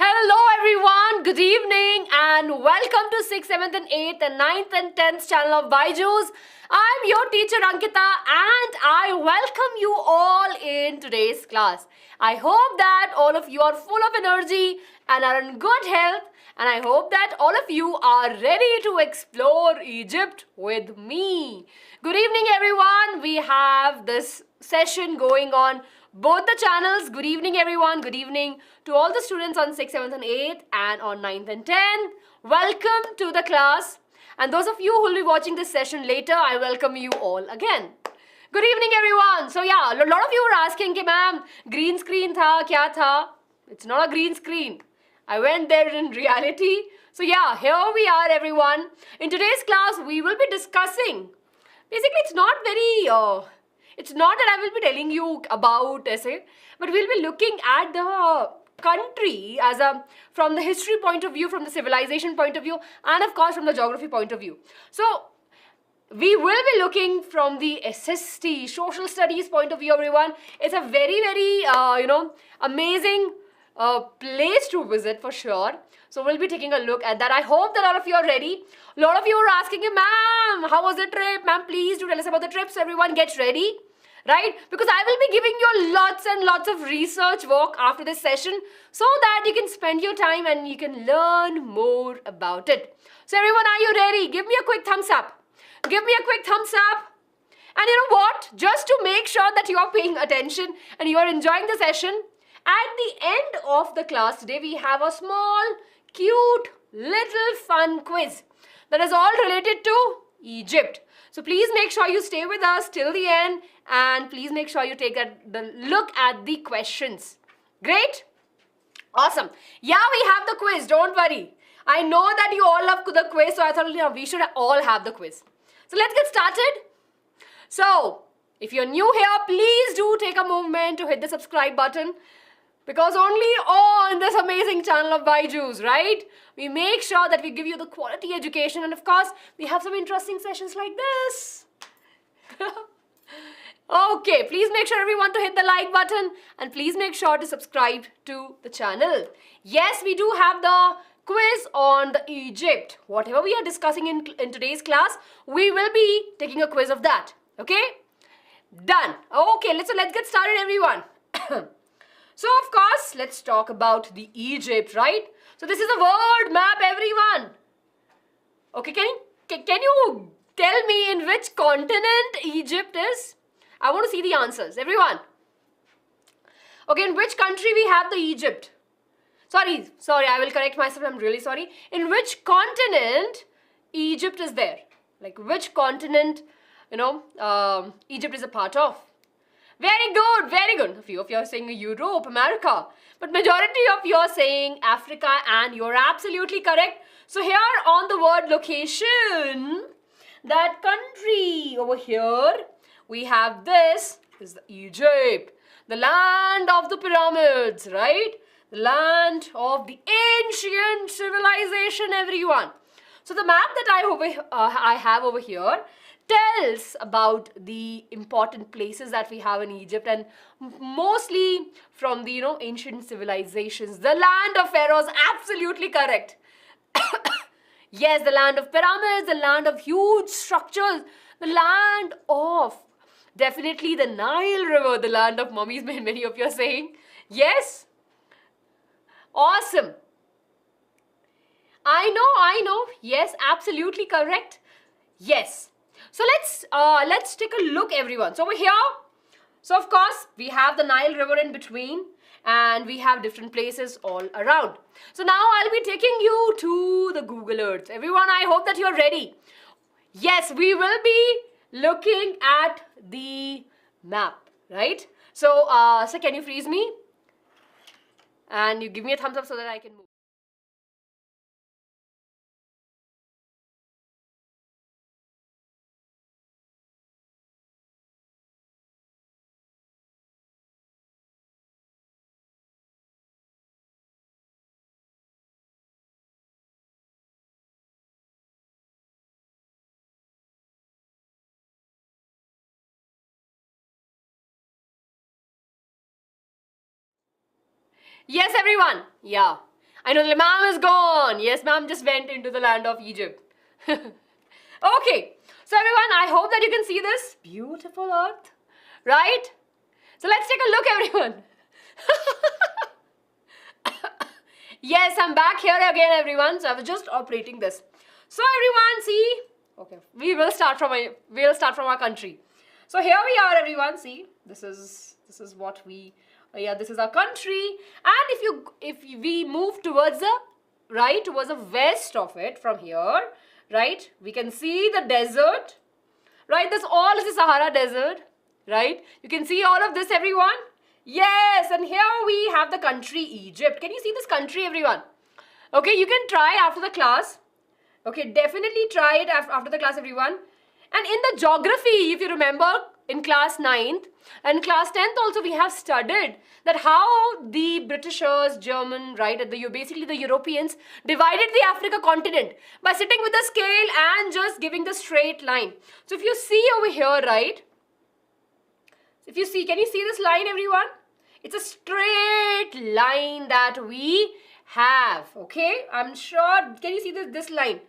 Hello everyone, good evening and welcome to 6th, 7th and 8th and 9th and 10th channel of BYJU'S. I'm your teacher Ankita and I welcome you all in today's class. I hope that all of you are full of energy and are in good health, and I hope that all of you are ready to explore Egypt with me. Good evening everyone, we have this session going on both the channels. Good evening everyone, good evening to all the students on 6th, 7th and 8th and on 9th and 10th. Welcome to the class, and those of you who will be watching this session later, I welcome you all again. Good evening everyone. So yeah, a lot of you were asking कि ma'am green screen tha, kya tha? It's not a green screen. I went there in reality. So yeah, here we are everyone. In today's class, we will be discussing, basically it's not that I will be telling you about essay, but we'll be looking at the country as from the history point of view, from the civilization point of view, and of course from the geography point of view. So we will be looking from the SST, social studies point of view, everyone. It's a very, amazing place to visit for sure. So we'll be taking a look at that. I hope that all of you are ready. A lot of you are asking me, ma'am, how was the trip? Ma'am, please do tell us about the trip. So everyone get ready, right? Because I will be giving you lots and lots of research work after this session so that you can spend your time and you can learn more about it. So everyone, are you ready? Give me a quick thumbs up. Give me a quick thumbs up. And you know what? Just to make sure that you are paying attention and you are enjoying the session, at the end of the class today, we have a small, cute, little fun quiz that is all related to Egypt. So please make sure you stay with us till the end and please make sure you take a look at the questions. Great? Awesome. Yeah, we have the quiz. Don't worry. I know that you all love the quiz, so I thought we should all have the quiz. So let's get started. So, if you're new here, please do take a moment to hit the subscribe button, because only on this amazing channel of BYJU'S, right, we make sure that we give you the quality education, and of course, we have some interesting sessions like this. Okay, please make sure everyone to hit the like button and please make sure to subscribe to the channel. Yes, we do have the quiz on the Egypt. Whatever we are discussing in today's class, we will be taking a quiz of that. Okay? Done. Okay, let's get started everyone. So of course, let's talk about the Egypt, right? So this is a world map, everyone. Okay, can you tell me in which continent Egypt is? I want to see the answers, everyone. Okay, in which country we have the Egypt? Sorry, I will correct myself, I'm really sorry. In which continent Egypt is there? Like which continent, Egypt is a part of? Very good, very good. A few of you are saying Europe, America. But majority of you are saying Africa, and you're absolutely correct. So here on the word location, that country over here, we have this is Egypt. The land of the pyramids, right? The land of the ancient civilization, everyone. So the map that I have over here tells about the important places that we have in Egypt, and mostly from the ancient civilizations. The land of pharaohs, absolutely correct. Yes, the land of pyramids, the land of huge structures, the land of definitely the Nile River, the land of mummies, many of you are saying. Yes? Awesome. I know. Yes, absolutely correct. Yes. So let's take a look, everyone. So over here, so of course, we have the Nile River in between and we have different places all around. So now I'll be taking you to the Google Earth. Everyone, I hope that you're ready. Yes, we will be looking at the map, right? So, so can you freeze me? And you give me a thumbs up so that I can move. Yes, everyone. Yeah. I know the ma'am is gone. Yes, ma'am just went into the land of Egypt. Okay. So everyone, I hope that you can see this beautiful earth. Right? So let's take a look, everyone. Yes, I'm back here again, everyone. So I was just operating this. So everyone, see. Okay, we will start from our country. So here we are, everyone. See, this is what we. This is our country. And if we move towards the right, towards the west of it, from here, right, we can see the desert. Right, this all is the Sahara Desert. Right, you can see all of this, everyone. Yes, and here we have the country Egypt. Can you see this country, everyone? Okay, you can try after the class. Okay, definitely try it after the class, everyone. And in the geography, if you remember, in class 9th and class 10th also, we have studied that how the Britishers, German, right, basically the Europeans divided the Africa continent by sitting with a scale and just giving the straight line. So if you see over here, right, if you see, can you see this line, everyone? It's a straight line that we have, okay? I'm sure, can you see this line?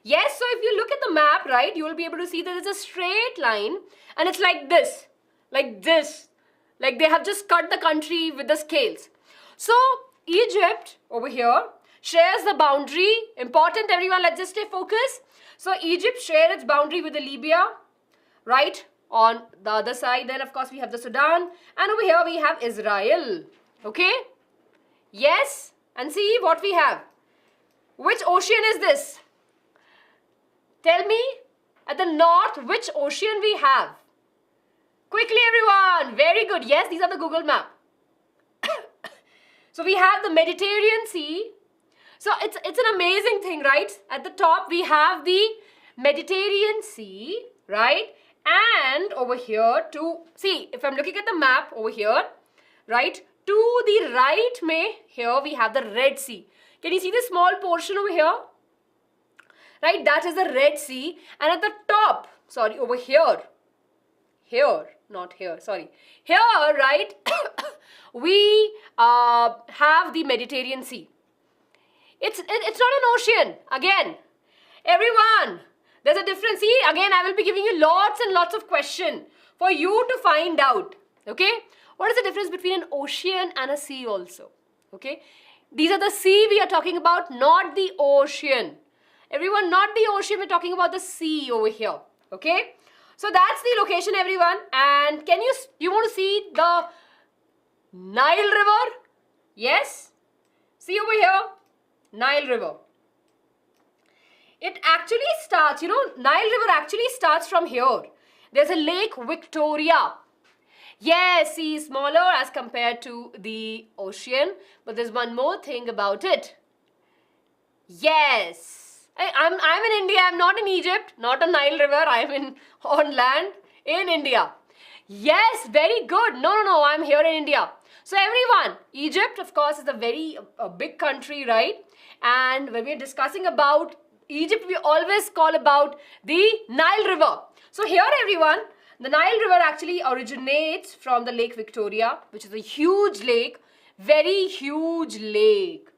Yes, so if you look at the map, right, you will be able to see that it's a straight line and it's like this, like this. Like they have just cut the country with the scales. So Egypt over here shares the boundary. Important, everyone, let's just stay focused. So Egypt shares its boundary with the Libya, right, on the other side. Then of course we have the Sudan, and over here we have Israel. Okay, yes, and see what we have. Which ocean is this? Tell me, at the north, which ocean we have? Quickly, everyone. Very good. Yes, these are the Google map. So we have the Mediterranean Sea. So it's an amazing thing, right? At the top we have the Mediterranean Sea, right? And over here to, see, if I'm looking at the map over here, right, to the right, here we have the Red Sea. Can you see this small portion over here? Right, that is the Red Sea. And at the top, sorry, over here, not here, sorry, here, right, we have the Mediterranean Sea. It's not an ocean. Again, everyone, there's a difference. See, again, I will be giving you lots and lots of questions for you to find out. Okay, what is the difference between an ocean and a sea also? Okay, these are the sea we are talking about, not the ocean. Everyone, not the ocean, we're talking about the sea over here. Okay, so that's the location, everyone. And can you want to see the Nile River? Yes, see over here, Nile River. It actually starts, Nile River actually starts from here. There's a Lake Victoria. Yes, see, smaller as compared to the ocean. But there's one more thing about it. Yes. I'm in India. I'm not in Egypt, not on Nile River. I'm on land in India. Yes, very good. No. I'm here in India. So everyone, Egypt, of course, is a big country, right? And when we're discussing about Egypt, we always call about the Nile River. So here, everyone, the Nile River actually originates from the Lake Victoria, which is a huge lake, very huge lake,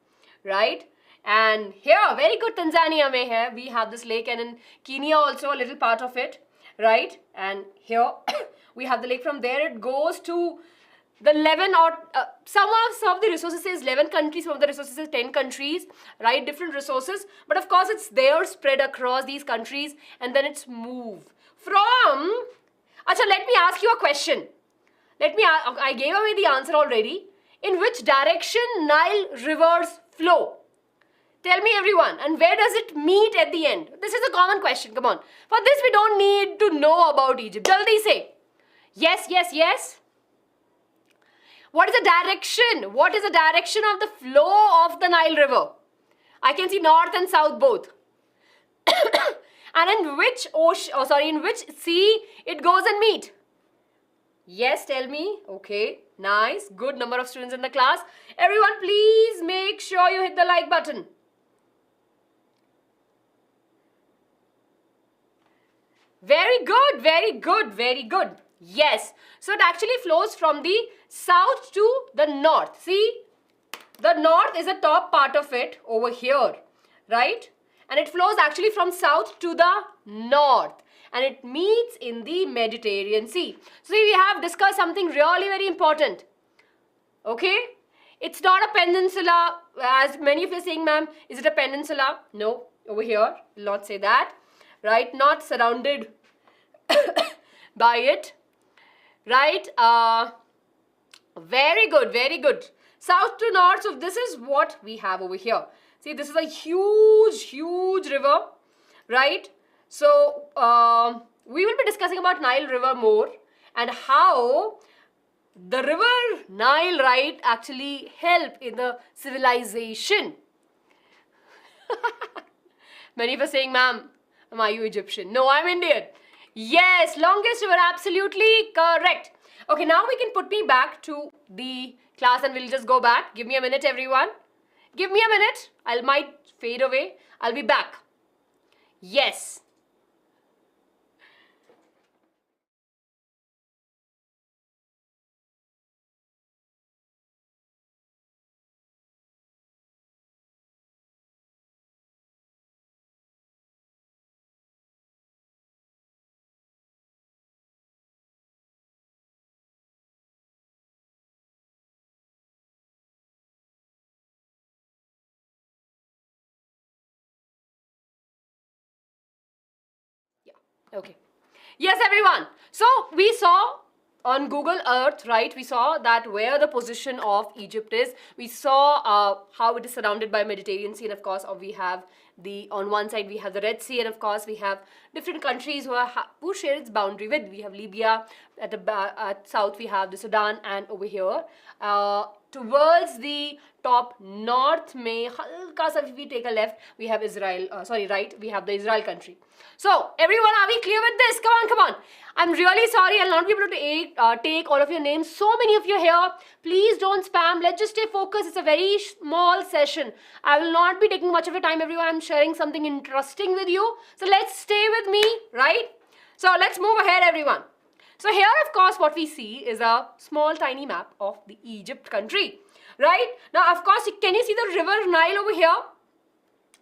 right? And here, very good, Tanzania we have this lake, and in Kenya also a little part of it, right? And here we have the lake. From there it goes to the 11 or some of the resources says 11 countries, some of the resources says 10 countries, right? Different resources, but of course it's there spread across these countries, and then it's moved from. Acha, let me ask you a question. I gave away the answer already. In which direction Nile rivers flow? Tell me, everyone, and where does it meet at the end? This is a common question, come on. For this, we don't need to know about Egypt. Jaldi say. Yes. What is the direction? What is the direction of the flow of the Nile River? I can see north and south both. And in which in which sea it goes and meet? Yes, tell me. Okay, nice. Good number of students in the class. Everyone, please make sure you hit the like button. Very good. Yes. So it actually flows from the south to the north. See, the north is the top part of it over here, right? And it flows actually from south to the north. And it meets in the Mediterranean Sea. So we have discussed something really very important. Okay? It's not a peninsula, as many of you are saying, ma'am, is it a peninsula? No, over here, will not say that. Right? Not surrounded by it. Right? Very good, very good. South to north, so this is what we have over here. See, this is a huge, huge river, right? So, we will be discussing about Nile River more and how the river Nile, right, actually help in the civilization. Many of us saying, ma'am, are you Egyptian? No, I'm Indian. Yes, longest river, absolutely correct. Okay, now we can put me back to the class and we'll just go back. Give me a minute, everyone. Give me a minute. I might fade away. I'll be back. Yes. Okay. Yes, everyone. So we saw on Google Earth, right? We saw that where the position of Egypt is. We saw how it is surrounded by Mediterranean Sea, and of course, we have on one side we have the Red Sea, and of course we have different countries who share its boundary with. We have Libya at the south. We have the Sudan, and over here towards the top north, halka sa if we take a left, we have Israel. Right, we have the Israel country. So, everyone, are we clear with this? Come on, come on. I'm really sorry, I'll not be able to take all of your names. So many of you here. Please don't spam. Let's just stay focused. It's a very small session. I will not be taking much of your time, everyone. I'm sharing something interesting with you. So, let's stay with me, right? So, let's move ahead, everyone. So, here, of course, what we see is a small, tiny map of the Egypt country, right? Now, of course, can you see the river Nile over here,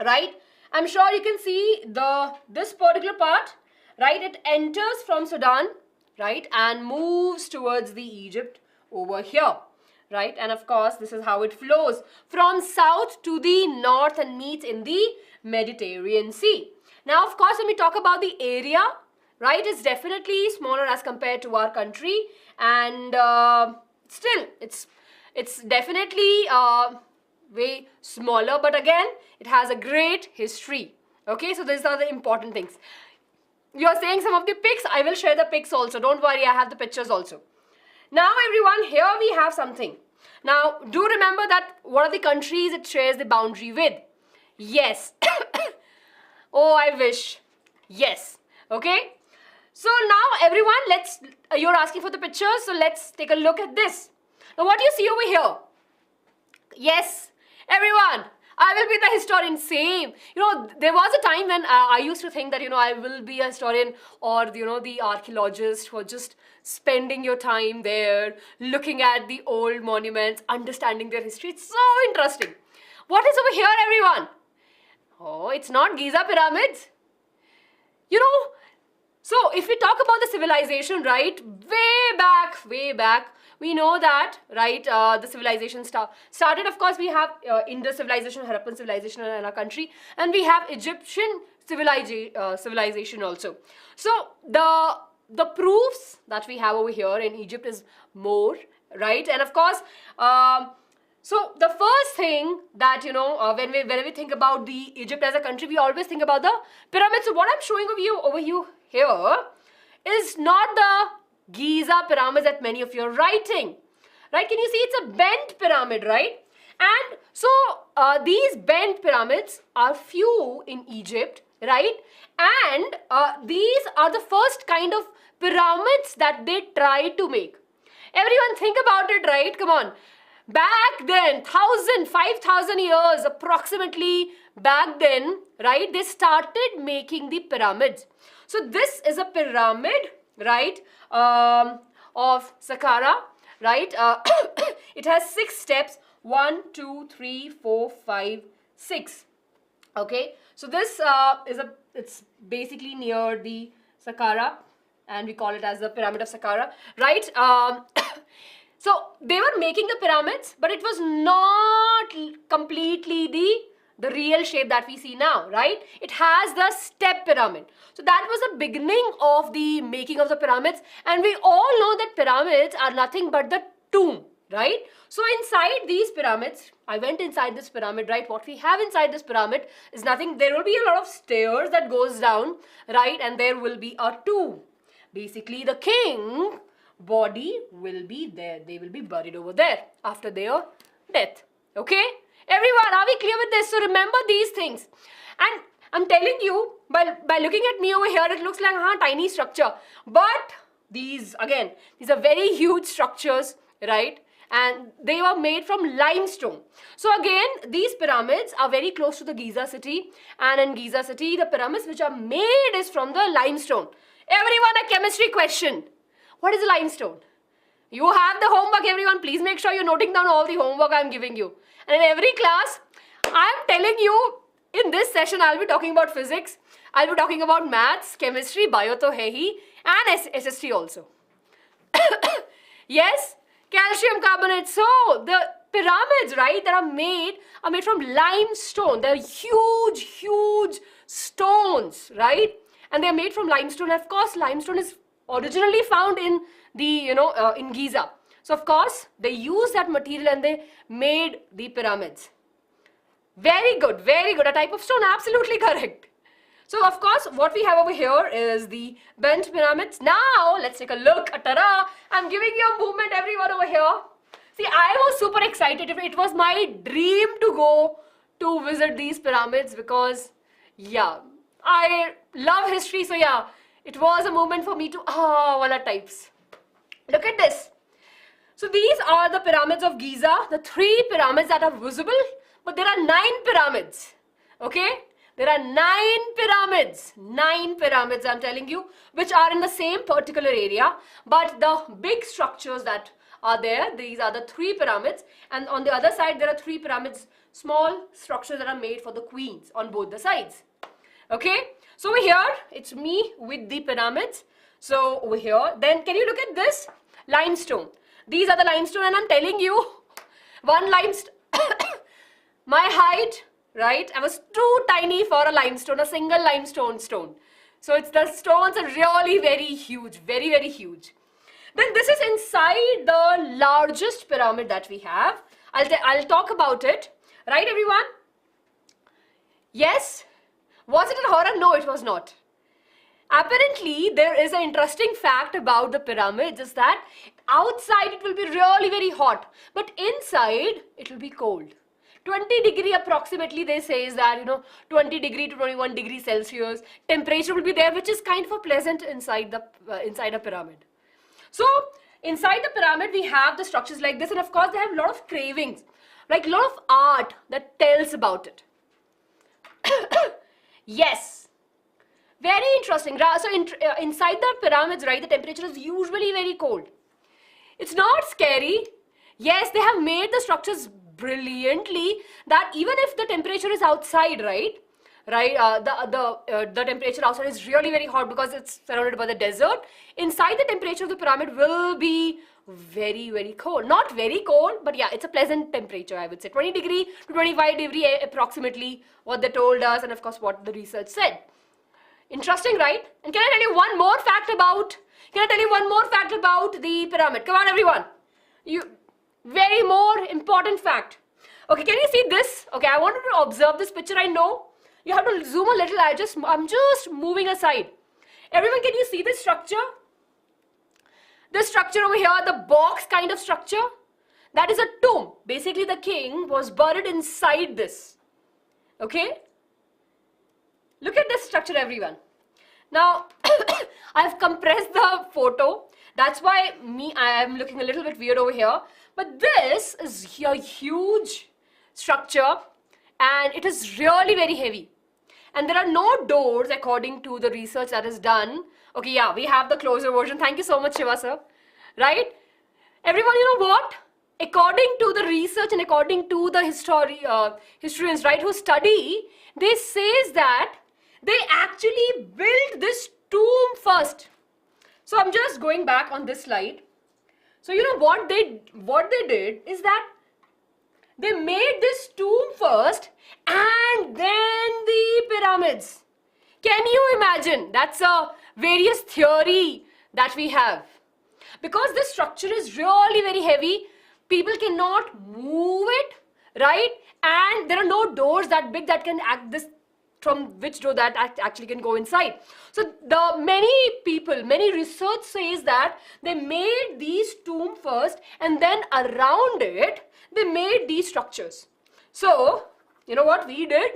right? I'm sure you can see this particular part, right? It enters from Sudan, right? And moves towards the Egypt over here, right? And of course, this is how it flows from south to the north and meets in the Mediterranean Sea. Now, of course, when we talk about the area, right, it's definitely smaller as compared to our country. And still, it's definitely way smaller, but again it has a great history. Okay, so these are the important things. You're saying some of the pics. I will share the pics also. Don't worry, I have the pictures also. Now, everyone, here we have something. Now, do remember that what are the countries it shares the boundary with? Yes. Oh, I wish. Yes. Okay. So now, everyone, you're asking for the pictures, so let's take a look at this. Now, what do you see over here? Yes, everyone, I will be the historian. Same. You know, there was a time when I used to think that, I will be a historian or, the archaeologist who are just spending your time there, looking at the old monuments, understanding their history. It's so interesting. What is over here, everyone? Oh, it's not Giza pyramids. So if we talk about the civilization, right, way back, we know that, right, the civilization started, of course, we have Indus civilization, Harappan civilization in our country, and we have Egyptian civilization also. So the proofs that we have over here in Egypt is more, right, and of course, so the first thing that, when we think about the Egypt as a country, we always think about the pyramids. So what I'm showing over you here is not the Giza pyramids that many of you are writing, right? Can you see it's a bent pyramid, right? And so these bent pyramids are few in Egypt, right? And these are the first kind of pyramids that they tried to make. Everyone think about it, right? Come on. Back then, 5,000 years approximately back then, right? They started making the pyramids. So this is a pyramid, right, of Saqqara, right? It has 6 steps. 1, 2, 3, 4, 5, 6. Okay, so this it's basically near the Saqqara, and we call it as the Pyramid of Saqqara, right? So they were making the pyramids, but it was not completely the real shape that we see now, right? It has the step pyramid. So that was the beginning of the making of the pyramids, and we all know that pyramids are nothing but the tomb, right? So inside these pyramids, I went inside this pyramid, right? What we have inside this pyramid is nothing. There will be a lot of stairs that goes down, right? And there will be a tomb. Basically, the king body will be there. They will be buried over there after their death. Okay? Everyone, are we clear with this? So remember these things. And I'm telling you, by looking at me over here, it looks like a tiny structure. But these are very huge structures, right? And they were made from limestone. So again, these pyramids are very close to the Giza city. And in Giza city, the pyramids which are made is from the limestone. Everyone, a chemistry question. What is limestone? You have the homework, everyone. Please make sure you're noting down all the homework I'm giving you. And in every class, I'm telling you, in this session, I'll be talking about physics. I'll be talking about maths, chemistry, bio to hai hi, and SST also. Yes, calcium carbonate. So the pyramids, right, that are made from limestone. They're huge, huge stones, right? And they're made from limestone. Of course, limestone is originally found in the, in Giza. So of course, they used that material and they made the pyramids. Very good, very good. A type of stone, absolutely correct. So of course, what we have over here is the bent pyramids. Now, let's take a look. Ta-da! I'm giving you a movement, everyone over here. See, I was super excited. It was my dream to go to visit these pyramids because, yeah, I love history. So yeah, it was a moment for me to, wala types. Look at this. So these are the pyramids of Giza, the 3 pyramids that are visible, but there are 9 pyramids, okay? There are 9 pyramids I'm telling you, which are in the same particular area, but the big structures that are there, these are the 3 pyramids, and on the other side there are 3 pyramids, small structures that are made for the queens on both the sides, okay? So over here, it's me with the pyramids. So over here, then can you look at this? Limestone. These are the limestone, and I'm telling you, one limestone, my height, right? I was too tiny for a limestone, a single limestone stone. So it's the stones are really very huge, very, very huge. Then this is inside the largest pyramid that we have. I'll talk about it, right, everyone? Yes. Was it a horror? No, it was not. Apparently, there is an interesting fact about the pyramids is that outside it will be really very hot, but inside it will be cold. 20 degree approximately, they say is that, 20 degree to 21 degree Celsius temperature will be there, which is kind of a pleasant inside a pyramid. So inside the pyramid, we have the structures like this, and of course they have a lot of cravings, like a lot of art that tells about it. Yes. Very interesting. So inside the pyramids, right, the temperature is usually very cold. It's not scary. Yes, they have made the structures brilliantly that even if the temperature is outside, the temperature outside is really very hot because it's surrounded by the desert. Inside, the temperature of the pyramid will be very, very cold. Not very cold, but yeah, it's a pleasant temperature, I would say. 20 degree to 25 degree approximately, what they told us, and of course what the research said. Interesting, right? And can I tell you one more fact about the pyramid? Come on, everyone. Very more important fact. Okay, can you see this? Okay, I wanted to observe this picture. I know you have to zoom a little. I'm just moving aside. Everyone, can you see this structure? This structure over here, the box kind of structure, that is a tomb. Basically, the king was buried inside this. Okay? Look at this structure, everyone. Now, I've compressed the photo. That's why I am looking a little bit weird over here. But this is a huge structure and it is really very heavy. And there are no doors according to the research that is done. Okay, yeah, we have the closer version. Thank you so much, Shiva sir. Right? Everyone, you know what? according to the research and according to the historians, right, who study, they says that they actually built this tomb first. So I'm just going back on this slide. So you know what they did is that they made this tomb first and then the pyramids. Can you imagine? That's a various theory that we have. Because this structure is really very heavy, people cannot move it, right? And there are no doors that big that can act this, from which door that actually can go inside. So the many people, many research says that they made these tomb first and then around it, they made these structures. So, you know what we did?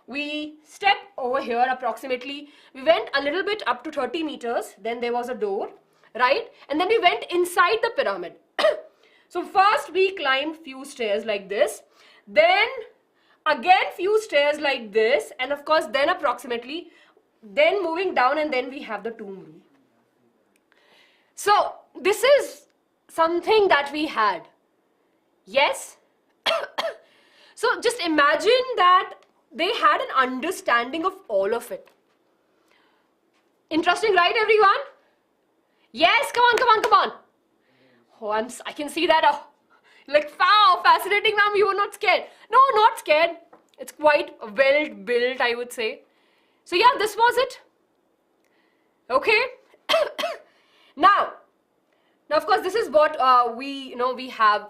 We stepped over here approximately, we went a little bit up to 30 meters, then there was a door, right? And then we went inside the pyramid. So first we climbed few stairs like this, then again few stairs like this, and of course then approximately, then moving down, and then we have the tomb room. So this is something that we had. Yes? So just imagine that they had an understanding of all of it. Interesting, right, everyone? Yes, come on, come on, come on. Oh, I can see that. Oh, like, wow, fascinating, ma'am. You were not scared. No, not scared. It's quite well built, I would say. So yeah, this was it. Okay. Now, of course, this is what we have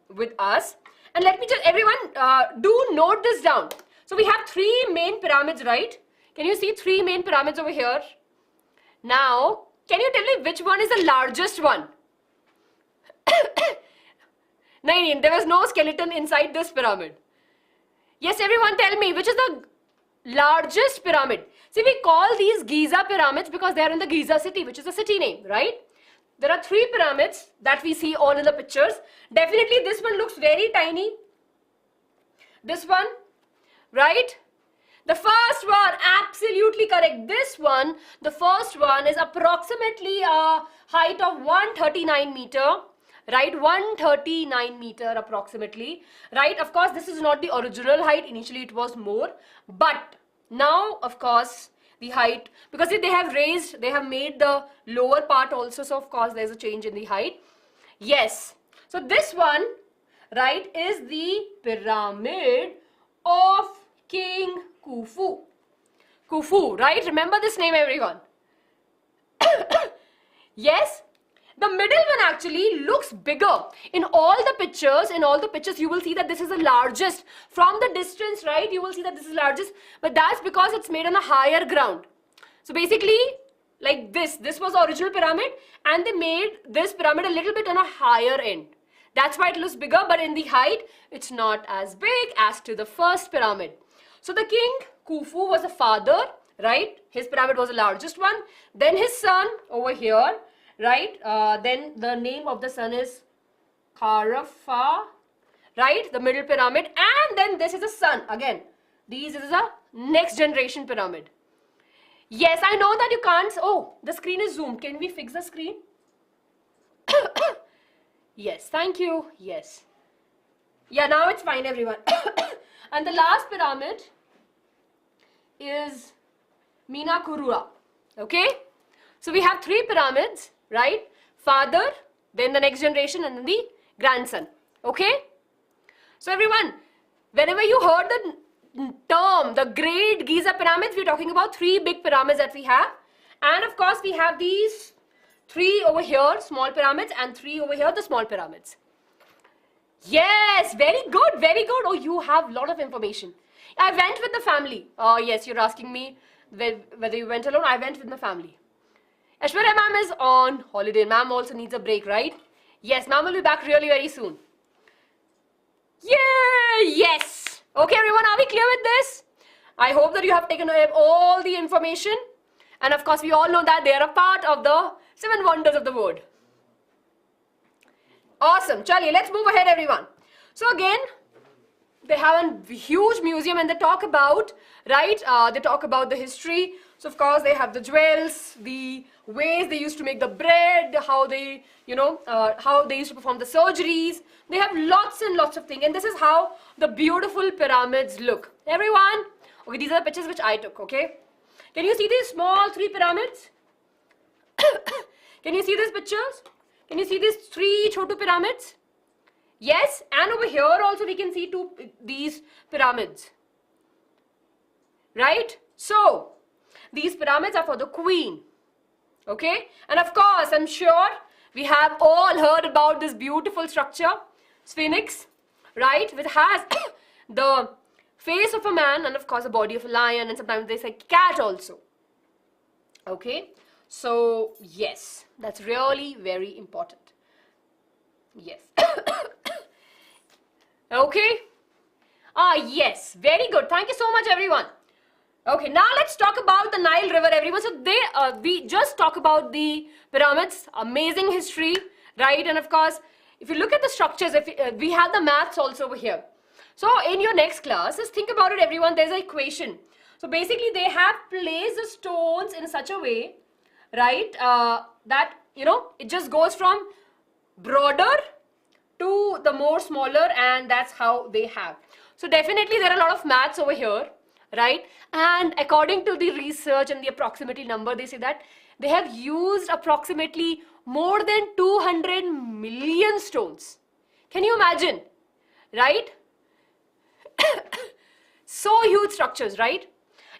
with us. And let me just, everyone, do note this down. So we have 3 main pyramids, right? Can you see 3 main pyramids over here? Now, can you tell me which one is the largest one? No, there was no skeleton inside this pyramid. Yes, everyone tell me, which is the largest pyramid? See, we call these Giza pyramids because they are in the Giza city, which is a city name, right? There are 3 pyramids that we see all in the pictures. Definitely this one looks very tiny. This one, right? The first one, absolutely correct. This one, the first one is approximately a height of 139 meter. Right, 139 meter approximately, right? Of course, this is not the original height. Initially, it was more, but now, of course, the height, because they have raised, they have made the lower part also, so of course, there's a change in the height. Yes, so this one, right, is the pyramid of King Khufu. Khufu, right? Remember this name, everyone. Yes. The middle one actually looks bigger. In all the pictures, you will see that this is the largest. From the distance, right, you will see that this is largest. But that's because it's made on a higher ground. So basically, like this was the original pyramid. And they made this pyramid a little bit on a higher end. That's why it looks bigger. But in the height, it's not as big as to the first pyramid. So the king, Khufu, was a father, right? His pyramid was the largest one. Then his son over here. Right, then the name of the son is Kharafa, right, the middle pyramid, and then this is the son again. This is a next generation pyramid. Yes, I know that you can't, oh, the screen is zoomed. Can we fix the screen? Yes, thank you, yes. Yeah, now it's fine, everyone. And the last pyramid is Mina Kurua, okay? So we have 3 pyramids. Right? Father, then the next generation, and then the grandson. Okay? So everyone, whenever you heard the term, the Great Giza Pyramids, we're talking about 3 big pyramids that we have. And of course, we have these 3 over here, small pyramids, and 3 over here, the small pyramids. Yes, very good, very good. Oh, you have a lot of information. I went with the family. Yes, you're asking me whether you went alone. I went with my family. Aishwarya ma'am is on holiday. Ma'am also needs a break, right? Yes, ma'am will be back really very soon. Yay! Yes! Okay, everyone, are we clear with this? I hope that you have taken away all the information. And of course, we all know that they are a part of the 7 wonders of the world. Awesome. Chaliye, let's move ahead, everyone. So again, they have a huge museum, and they talk about, right, they talk about the history. So of course they have the jewels, the ways they used to make the bread, how they, how they used to perform the surgeries. They have lots and lots of things, and this is how the beautiful pyramids look. Everyone, okay, these are the pictures which I took, okay? Can you see these small 3 pyramids? Can you see these pictures? Can you see these 3 chotu pyramids? Yes, and over here also we can see these pyramids, right? So these pyramids are for the queen, okay? And of course, I'm sure we have all heard about this beautiful structure, Sphinx, right? Which has the face of a man and of course the body of a lion, and sometimes they say cat also, okay? So yes, that's really very important. Yes. Okay. Yes, very good. Thank you so much, everyone. Okay, now let's talk about the Nile River, everyone. So we just talk about the pyramids, amazing history, right? And of course, if you look at the structures, we have the maths also over here. So in your next class, just think about it, everyone. There's an equation. So basically, they have placed the stones in such a way, right, that, it just goes from broader to the more smaller, and that's how they have. So definitely there are a lot of maths over here, right? And according to the research and the approximately number, they say that they have used approximately more than 200 million stones. Can you imagine, right? So huge structures, right?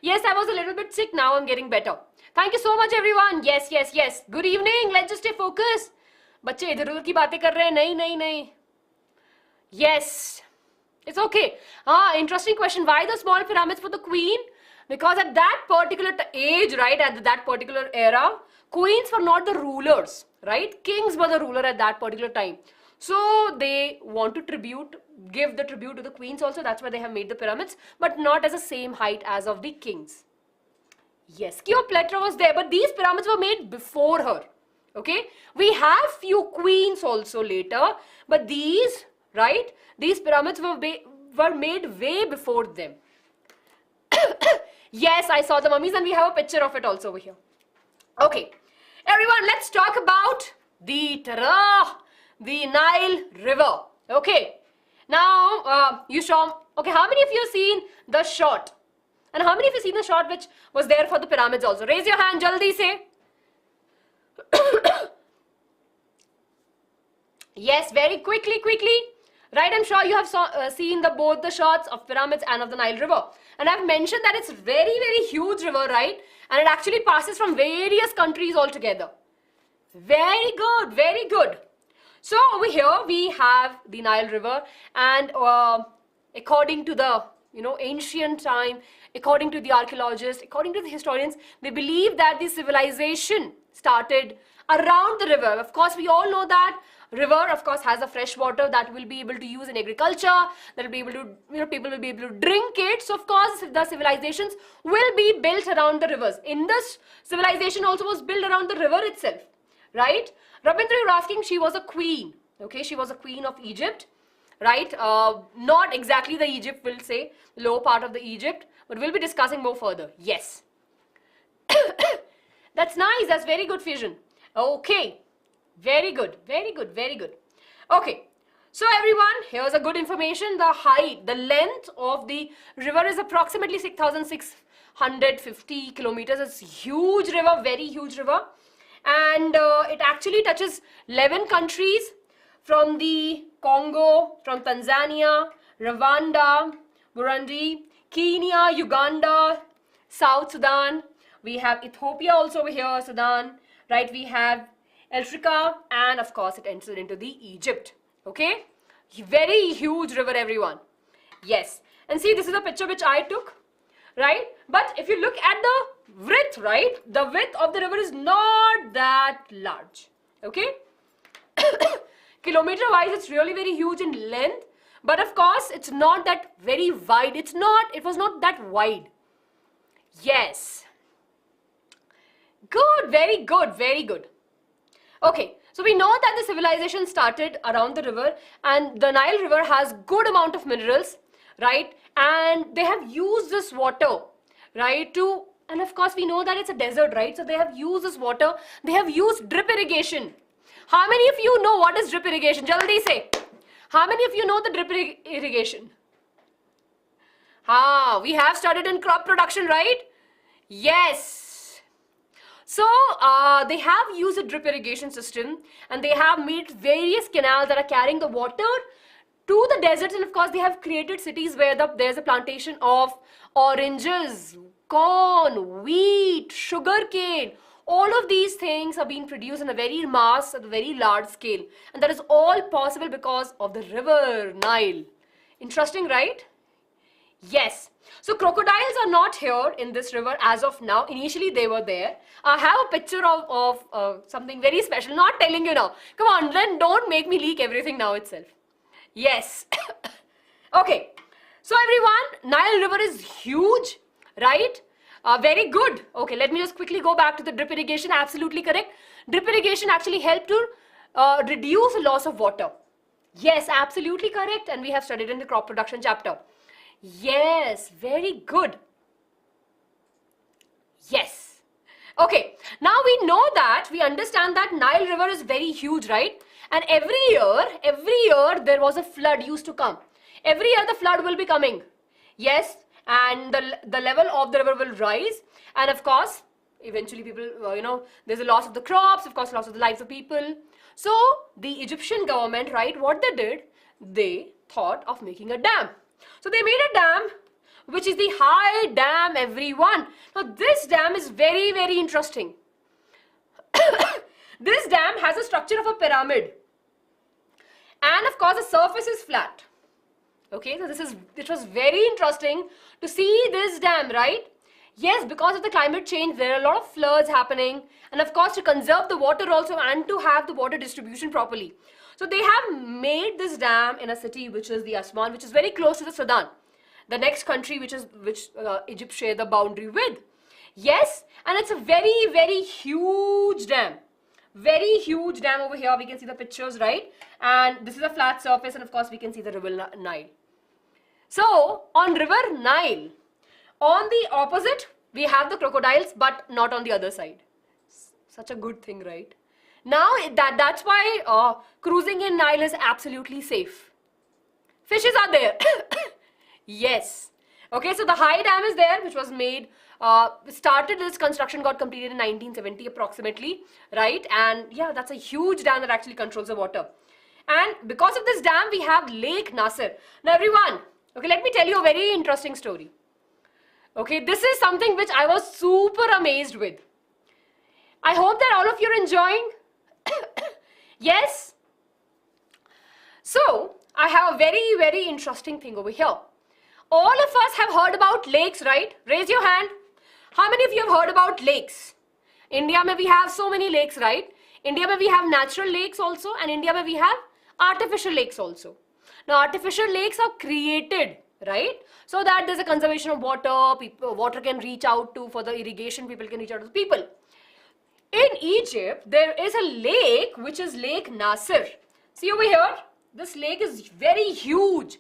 Yes, I was a little bit sick. Now I'm getting better. Thank you so much, everyone. Yes, yes, yes. Good evening. Let's just stay focused. बच्चे इधर उधर की बातें कर रहे हैं. नहीं नहीं नहीं. Yes, it's okay. Interesting question. Why the small pyramids for the queen? Because at that particular age, right, at that particular era, queens were not the rulers, right? Kings were the ruler at that particular time. So they want to give the tribute to the queens also. That's why they have made the pyramids, but not as the same height as of the kings. Yes, Cleopatra was there, but these pyramids were made before her. Okay, we have few queens also later, but these, right, these pyramids were made way before them. Yes, I saw the mummies, and we have a picture of it also over here. Okay, everyone, let's talk about the Nile River. Okay, now you saw, okay, how many of you have seen the shot? And how many of you seen the shot which was there for the pyramids also? Raise your hand, jaldi se. Yes, very quickly. Right, I'm sure you have seen both the shots of pyramids and of the Nile River. And I've mentioned that it's very, very huge river, right? And it actually passes from various countries altogether. Very good, very good. So over here we have the Nile River, and according to the ancient time, according to the archaeologists, according to the historians, they believe that the civilization started around the river. Of course, we all know that river, of course, has a fresh water that we'll be able to use in agriculture, that will be able to, people will be able to drink it. So, of course, the civilizations will be built around the rivers. In this, civilization also was built around the river itself, right? Rabindra, you're asking, she was a queen, okay? She was a queen of Egypt, right? Not exactly the Egypt, we'll say, the lower part of the Egypt, but we'll be discussing more further. Yes. That's nice. That's very good, Fusion. Okay. Very good. Very good. Very good. Okay. So everyone, here's a good information. The height, the length of the river is approximately 6,650 kilometers. It's a huge river, very huge river. And it actually touches 11 countries, from the Congo, from Tanzania, Rwanda, Burundi, Kenya, Uganda, South Sudan. We have Ethiopia also over here, Sudan, right? We have Eritrea, and of course it enters into the Egypt. Okay, very huge river, everyone. Yes, and see, this is a picture which I took, right? But if you look at the width, right, the width of the river is not that large. Okay. Kilometer wise, it's really very huge in length, but of course it's not that very wide. It was not that wide. Yes, good, very good, very good. Okay, so we know that the civilization started around the river, and the Nile River has good amount of minerals, right? And they have used this water, right, and of course we know that it's a desert, right? So they have used this water, they have used drip irrigation. How many of you know what is drip irrigation? Jaldi say. How many of you know the drip irrigation? We have studied in crop production, right? Yes. So they have used a drip irrigation system, and they have made various canals that are carrying the water to the deserts, and of course they have created cities where there's a plantation of oranges, corn, wheat, sugarcane. All of these things are being produced in a very mass, at a very large scale, and that is all possible because of the river Nile. Interesting, right? Yes. So crocodiles are not here in this river as of now. Initially they were there. I have a picture of something very special. Not telling you now. Come on, then don't make me leak everything now itself. Yes. Okay. So everyone, Nile River is huge, right? Very good. Okay, let me just quickly go back to the drip irrigation. Absolutely correct. Drip irrigation actually helped to reduce the loss of water. Yes, absolutely correct. And we have studied in the crop production chapter. Yes, very good. Yes. Okay, now we understand that Nile River is very huge, right? And every year there was a flood used to come. Every year the flood will be coming. Yes, and the level of the river will rise. And of course, eventually people, there's a loss of the crops, of course, loss of the lives of people. So the Egyptian government, right, what they did, they thought of making a dam. So they made a dam, which is the high dam, everyone. Now this dam is very, very interesting. This dam has a structure of a pyramid. And of course the surface is flat. Okay, so it was very interesting to see this dam, right? Yes, because of the climate change, there are a lot of floods happening. And of course to conserve the water also and to have the water distribution properly. So they have made this dam in a city which is the Aswan, which is very close to the Sudan, the next country which Egypt share the boundary with. Yes, and it's a very, very huge dam. Very huge dam over here. We can see the pictures, right? And this is a flat surface, and of course we can see the river Nile. So on river Nile, on the opposite, we have the crocodiles, but not on the other side. Such a good thing, right? Now that's why cruising in Nile is absolutely safe. Fishes are there. Yes. Okay, so the high dam is there, which was made, this construction got completed in 1970 approximately, right? And yeah, that's a huge dam that actually controls the water. And because of this dam, we have Lake Nasser. Now everyone, okay, let me tell you a very interesting story. Okay, this is something which I was super amazed with. I hope that all of you are enjoying. Yes. So, I have a very, very interesting thing over here. All of us have heard about lakes, right? Raise your hand. How many of you have heard about lakes? India mein we have so many lakes, right? India mein we have natural lakes also, and India mein we have artificial lakes also. Now, artificial lakes are created, right? So that there's a conservation of water, water can reach out to, for the irrigation, people can reach out to the people. In Egypt, there is a lake which is Lake Nasser. See over here, this lake is very huge,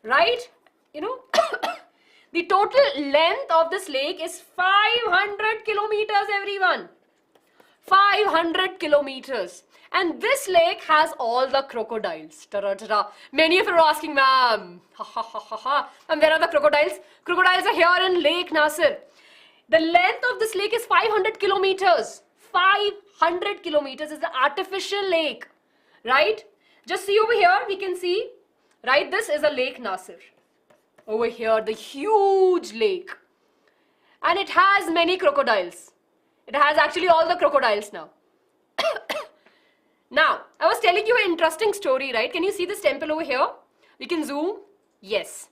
right? You know, the total length of this lake is 500 kilometers, everyone. 500 kilometers. And this lake has all the crocodiles. Ta-da-ta-da. Many of you are asking, ma'am, and where are the crocodiles? Crocodiles are here in Lake Nasser. The length of this lake is 500 kilometers. 500 kilometers is the artificial lake, right? Just see over here, we can see, right? This is a Lake Nasser. Over here, the huge lake. And it has many crocodiles. It has actually all the crocodiles now. Now, I was telling you an interesting story, right? Can you see this temple over here? We can zoom. Yes.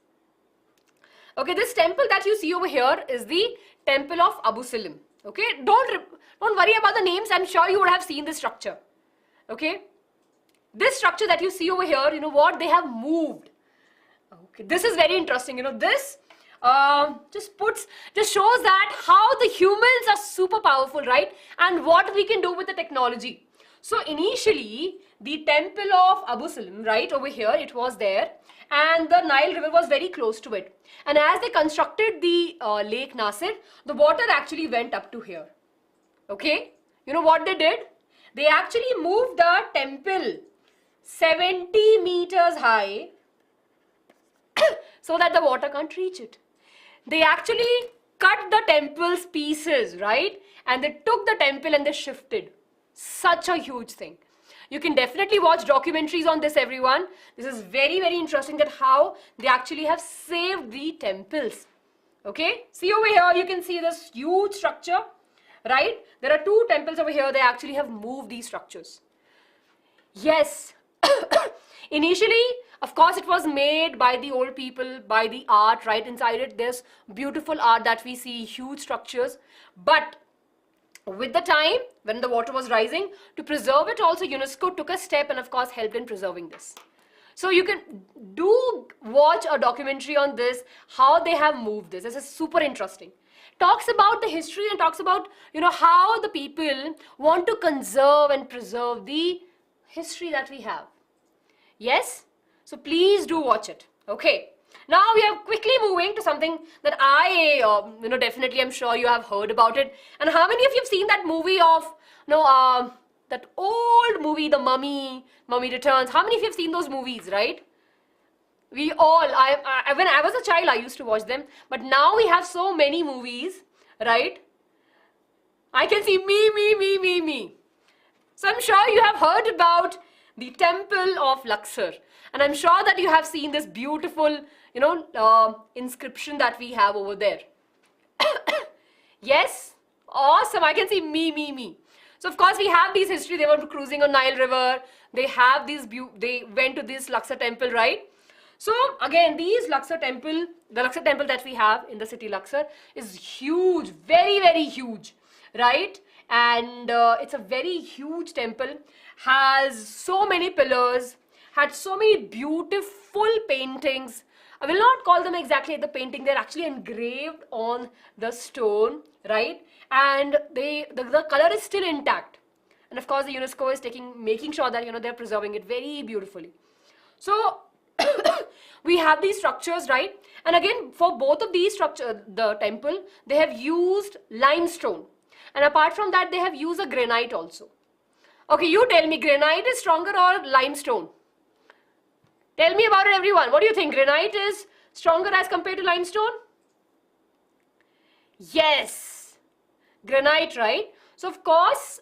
Okay, this temple that you see over here is the temple of Abu Silim. Okay, don't worry about the names. I'm sure you would have seen this structure. Okay, this structure that you see over here, you know what? They have moved. Okay, this is very interesting. You know, this just shows that how the humans are super powerful, right? And what we can do with the technology. So initially, the temple of Abu Salim, right over here, it was there, and the Nile river was very close to it. And as they constructed the Lake Nasser, the water actually went up to here. Okay? You know what they did? They actually moved the temple 70 meters high so that the water can't reach it. They actually cut the temple's pieces, right? And they took the temple and they shifted. Such a huge thing. You can definitely watch documentaries on this, everyone. This is very, very interesting that how they actually have saved the temples. Okay? See over here, you can see this huge structure, right? There are two temples over here. They actually have moved these structures. Yes. Initially, of course, it was made by the old people, by the art, right? Inside it, there's beautiful art that we see, huge structures. But with the time, when the water was rising, to preserve it also, UNESCO took a step and of course helped in preserving this. So you can do watch a documentary on this, how they have moved this. This is super interesting. Talks about the history and talks about, you know, how the people want to conserve and preserve the history that we have. Yes? So please do watch it. Okay. Now we are quickly moving to something that I, definitely I'm sure you have heard about it. And how many of you have seen that movie of, that old movie, The Mummy, Mummy Returns? How many of you have seen those movies, right? We all, when I was a child, I used to watch them. But now we have so many movies, right? I can see me. So I'm sure you have heard about the Temple of Luxor. And I'm sure that you have seen this beautiful, inscription that we have over there. Yes? Awesome. I can see me. So of course we have these history. They were cruising on Nile River. They have they went to this Luxor temple, right? So again, the Luxor temple that we have in the city Luxor is huge, very, very huge, right? And it's a very huge temple, has so many pillars, had so many beautiful paintings. I will not call them exactly the painting, they're actually engraved on the stone, right? And the color is still intact. And of course the UNESCO is making sure that, they're preserving it very beautifully. So we have these structures, right? And again, for both of these structures, the temple, they have used limestone. And apart from that, they have used a granite also. Okay, you tell me, granite is stronger or limestone? Tell me about it, everyone. What do you think? Granite is stronger as compared to limestone? Yes. Granite, right? So, of course,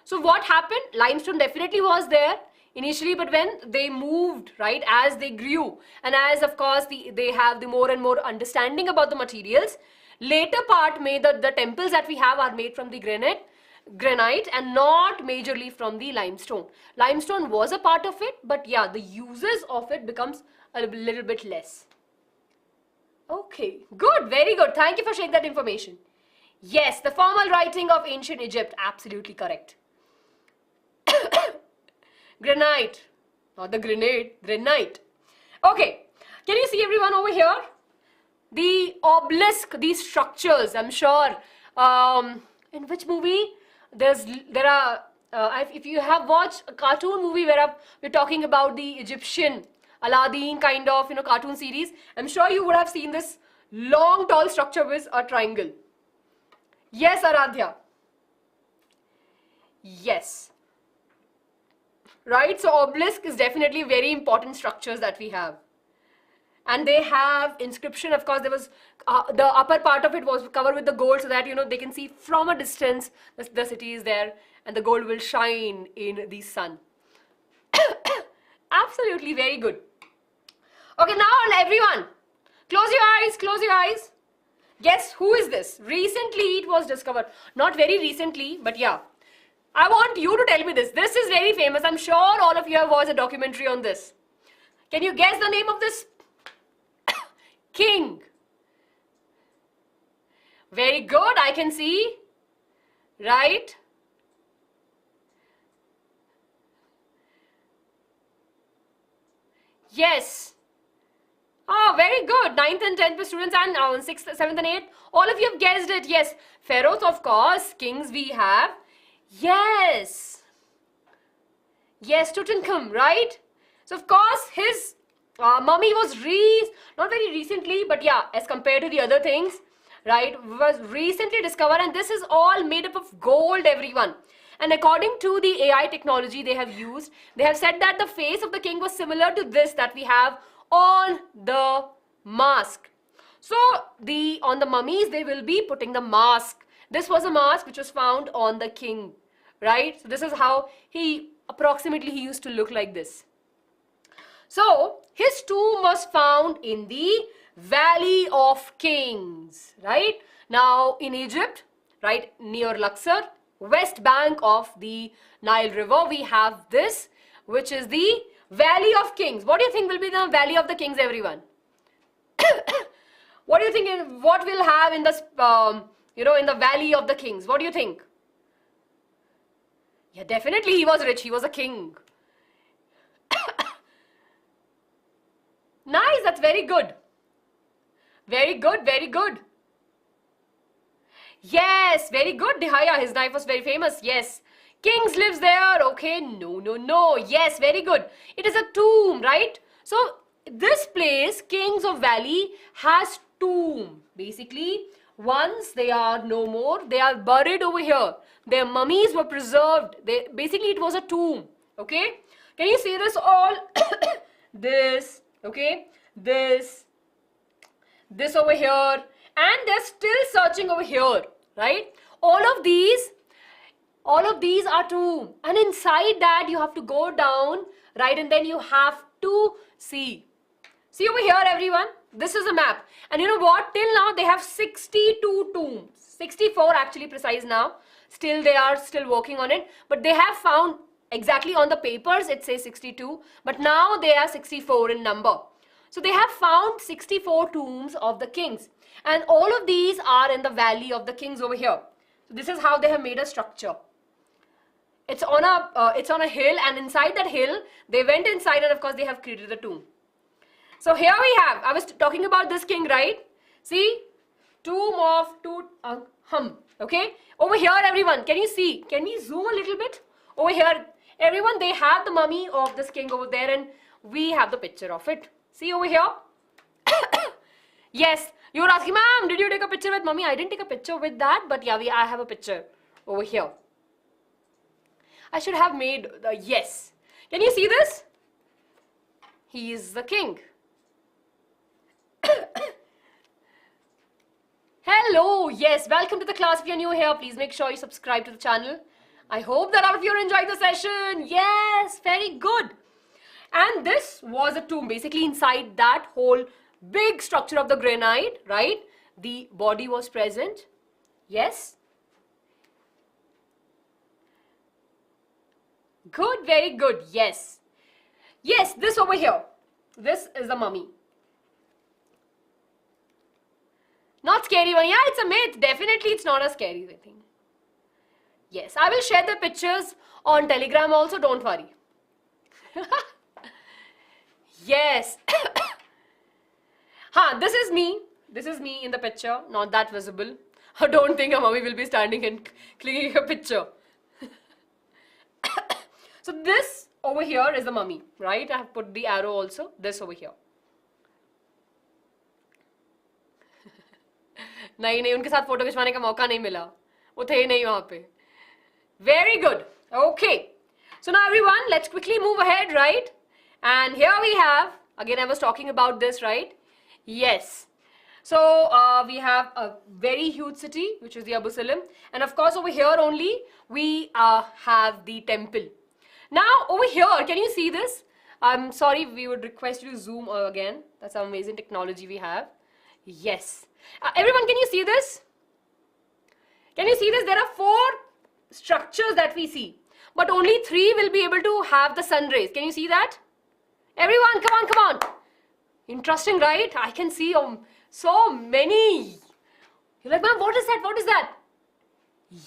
so what happened? Limestone definitely was there initially, but when they moved, right, as they grew, and as, of course, they have the more and more understanding about the materials, later part the temples that we have are made from the granite and not majorly from the limestone. Limestone was a part of it, but yeah, the uses of it becomes a little bit less. Okay, good, very good. Thank you for sharing that information. Yes, the formal writing of ancient Egypt, absolutely correct. Granite, not the grenade, granite. Okay, can you see everyone over here? The obelisk, these structures, I'm sure, in which movie? If you have watched a cartoon movie where we're talking about the Egyptian Aladdin kind of, cartoon series, I'm sure you would have seen this long, tall structure with a triangle. Yes, Aradhya. Yes. Right, so obelisk is definitely very important structures that we have. And they have inscription, of course, there was, the upper part of it was covered with the gold so that, they can see from a distance the city is there and the gold will shine in the sun. Absolutely, very good. Okay, now everyone, close your eyes. Guess who is this? Recently it was discovered. Not very recently, but yeah. I want you to tell me this. This is very famous. I'm sure all of you have watched a documentary on this. Can you guess the name of this king? Very good, I can see. Right? Yes. Oh, very good. 9th and 10th students and 6th, 7th and 8th. All of you have guessed it. Yes. Pharaohs, of course. Kings we have. Yes. Yes, Tutankhamun, right? So of course his mummy was not very recently, but yeah, as compared to the other things, right, was recently discovered, and this is all made up of gold, everyone. And according to the AI technology they have used, they have said that the face of the king was similar to this that we have on the mask. So on the mummies they will be putting the mask. This was a mask which was found on the king, right? So this is how he used to look like this. So his tomb was found in the Valley of Kings, right? Now in Egypt, right, near Luxor, west bank of the Nile River, we have this, which is the Valley of Kings. What do you think will be the Valley of the Kings, everyone? What do you think? What we'll have in this, in the Valley of the Kings? What do you think? Yeah, definitely he was rich. He was a king. Nice. That's very good. Very good. Very good. Yes, very good. Dihaya, his knife was very famous. Yes. Kings lives there. Okay. No. Yes, very good. It is a tomb, right? So this place, Kings of Valley, has tomb. Basically, once they are no more, they are buried over here. Their mummies were preserved. Basically, it was a tomb. Okay. Can you see this all? This. Okay. This over here. And they're still searching over here. Right. All of these are tomb. And inside that, you have to go down. Right. And then you have to see. See over here, everyone. This is a map. And you know what? Till now, they have 62 tombs. 64 actually precise now. Still, they are still working on it. But they have found exactly on the papers, it says 62. But now they are 64 in number. So they have found 64 tombs of the kings. And all of these are in the Valley of the Kings over here. So this is how they have made a structure. It's on a hill, and inside that hill, they went inside, and of course, they have created the tomb. So here we have, I was talking about this king, right? See, tomb of Tutankhamun. Okay, over here, everyone, can you see? Can we zoom a little bit? Over here, everyone, they have the mummy of this king over there, and we have the picture of it. See over here? Yes, you were asking, ma'am, did you take a picture with mummy? I didn't take a picture with that, but yeah, I have a picture over here. I should have made the yes. Can you see this? He is the king. Hello, yes, welcome to the class. If you're new here, please make sure you subscribe to the channel. I hope that all of you are enjoying the session. Yes, very good. And this was a tomb. Basically, inside that whole big structure of the granite, right? The body was present. Yes. Good, very good. Yes. Yes, this over here. This is the mummy. Not scary one. Yeah, it's a myth. Definitely, it's not a scary thing. Yes, I will share the pictures on Telegram also. Don't worry. Yes. This is me. This is me in the picture. Not that visible. I don't think a mummy will be standing and clicking a picture. So this over here is the mummy, right? I have put the arrow also. This over here. नहीं उनके साथ photo खिंचवाने का मौका नहीं मिला, वो थे नहीं वहाँ पे. Very good. Okay. So now everyone, let's quickly move ahead, right? And here we have, again I was talking about this, right? Yes. So we have a very huge city, which is the Abu Salim. And of course over here only, we have the temple. Now over here, can you see this? I'm sorry, we would request you to zoom again. That's some amazing technology we have. Yes. Everyone, can you see this? Can you see this? There are 4 structures that we see, but only 3 will be able to have the sun rays. Can you see that? Everyone, come on. Interesting, right? I can see so many. You're like, ma'am, what is that? What is that?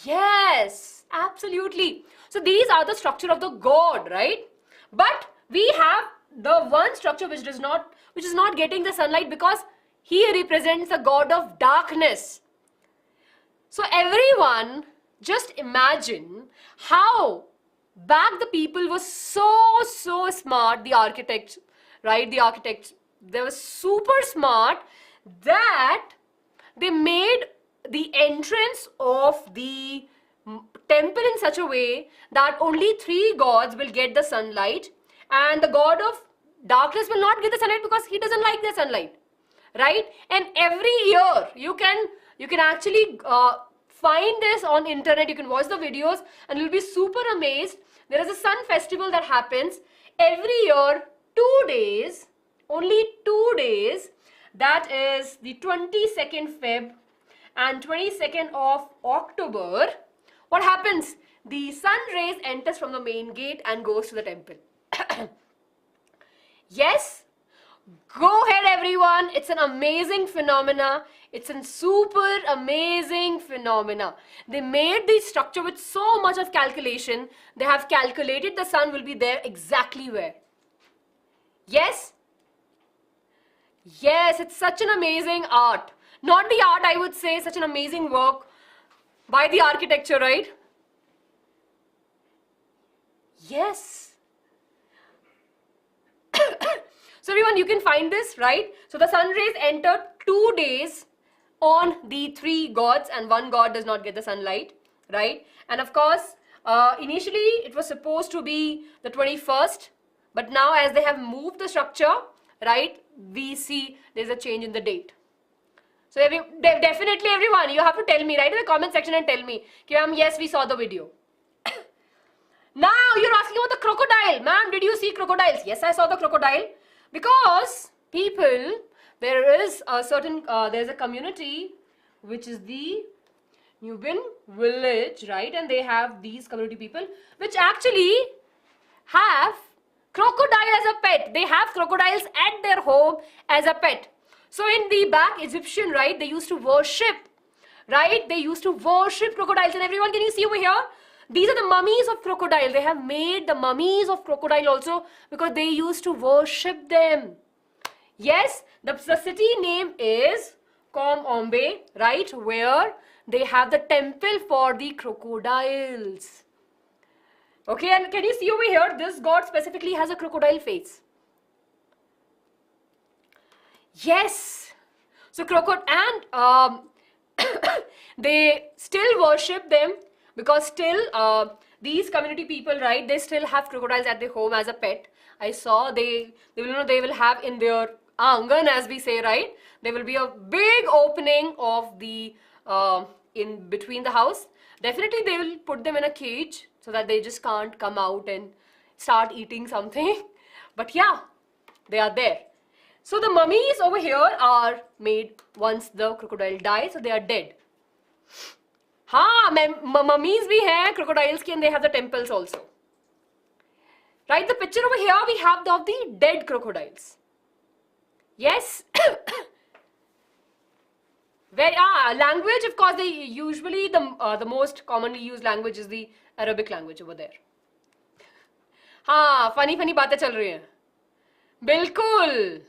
Yes, absolutely. So these are the structure of the god, right? But we have the one structure which is not getting the sunlight, because he represents the god of darkness. So everyone, just imagine how back the people were so smart, the architects, right? The architects, they were super smart that they made the entrance of the temple in such a way that only 3 gods will get the sunlight, and the god of darkness will not get the sunlight because he doesn't like the sunlight, right? And every year you can actually find this on internet. You can watch the videos and you'll be super amazed. There is a sun festival that happens every year, 2 days, only 2 days. That is the 22nd Feb and 22nd of October. What happens? The sun rays enters from the main gate and goes to the temple. Yes, go ahead everyone. It's an amazing phenomena. It's a super amazing phenomena. They made the structure with so much of calculation. They have calculated the sun will be there exactly where. Yes? Yes, it's such an amazing art. Not the art, I would say, such an amazing work by the architecture, right? Yes. So everyone, you can find this, right? So the sun rays enter 2 days on the 3 gods, and 1 god does not get the sunlight, right? And of course, initially it was supposed to be the 21st, but now as they have moved the structure, right, we see there's a change in the date. So definitely everyone, you have to tell me, write in the comment section and tell me, yes, we saw the video. Now you're asking about the crocodile. Ma'am, did you see crocodiles? Yes, I saw the crocodile. Because people, there is a certain, there's a community which is the Nubian village, right? And they have these community people which actually have crocodile as a pet. They have crocodiles at their home as a pet. So in the back Egyptian, right, they used to worship, right? They used to worship crocodiles. And everyone, can you see over here? These are the mummies of crocodile. They have made the mummies of crocodile also because they used to worship them. Yes, the city name is Komombe, right, where they have the temple for the crocodiles. Okay, and can you see over here, this god specifically has a crocodile face. Yes. So crocodile, and they still worship them because still these community people, right, they still have crocodiles at their home as a pet. I saw they will have in their angan, as we say, right? There will be a big opening of the in between the house. Definitely they will put them in a cage so that they just can't come out and start eating something. But yeah, they are there. So the mummies over here are made once the crocodile dies, so they are dead. Mummies bhi hai crocodiles ki, and they have the temples also. Right, the picture over here we have of the dead crocodiles. Yes. Language, of course, they usually the most commonly used language is the Arabic language over there. Funny बातें चल रही हैं. बिल्कुल.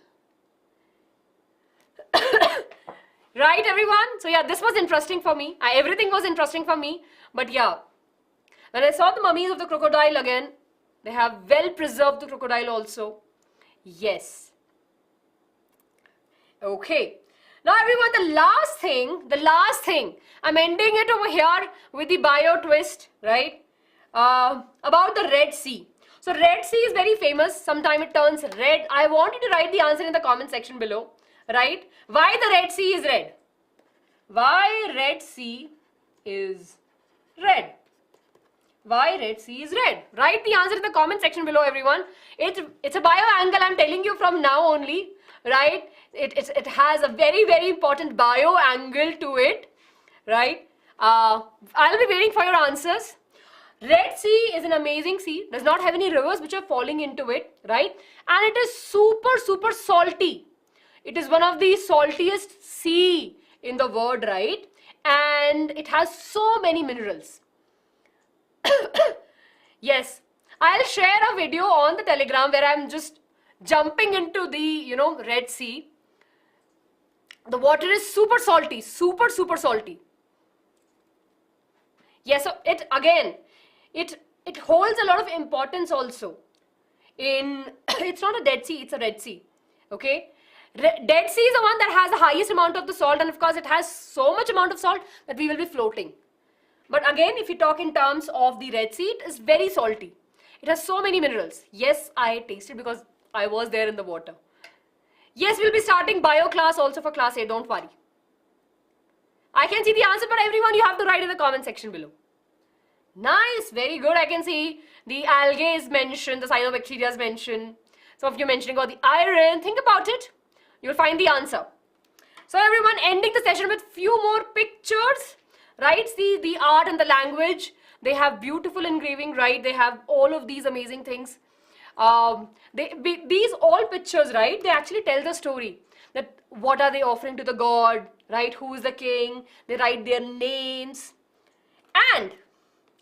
Right, everyone? So yeah, this was interesting for me. Everything was interesting for me. But yeah, when I saw the mummies of the crocodile again, they have well preserved the crocodile also. Yes. Okay. Now everyone, the last thing, I'm ending it over here with the bio twist, right? About the Red Sea. So Red Sea is very famous. Sometimes it turns red. I want you to write the answer in the comment section below, right? Why the Red Sea is red? Why Red Sea is red? Why Red Sea is red? Write the answer in the comment section below, everyone. It's a bio angle, I'm telling you from now only, right? It has a very, very important bio angle to it, right? I'll be waiting for your answers. Red Sea is an amazing sea, does not have any rivers which are falling into it, right? And it is super, super salty. It is one of the saltiest sea in the world, right? And it has so many minerals. Yes, I'll share a video on the Telegram where I'm just jumping into the, Red Sea. The water is super salty, super, super salty. Yes, so it it holds a lot of importance also. It's not a Dead Sea, it's a Red Sea. Okay? Dead Sea is the one that has the highest amount of the salt, and of course it has so much amount of salt that we will be floating. But again, if you talk in terms of the Red Sea, it is very salty. It has so many minerals. Yes, I tasted because I was there in the water. Yes, we'll be starting bio class also for class 8, don't worry. I can see the answer, but everyone, you have to write in the comment section below. Nice, very good. I can see the algae is mentioned, the cyanobacteria is mentioned. Some of you mentioning about the iron. Think about it. You'll find the answer. So everyone, ending the session with few more pictures, right? See the art and the language. They have beautiful engraving, right? They have all of these amazing things. These all pictures, right? They actually tell the story. That what are they offering to the god, right? Who is the king? They write their names. And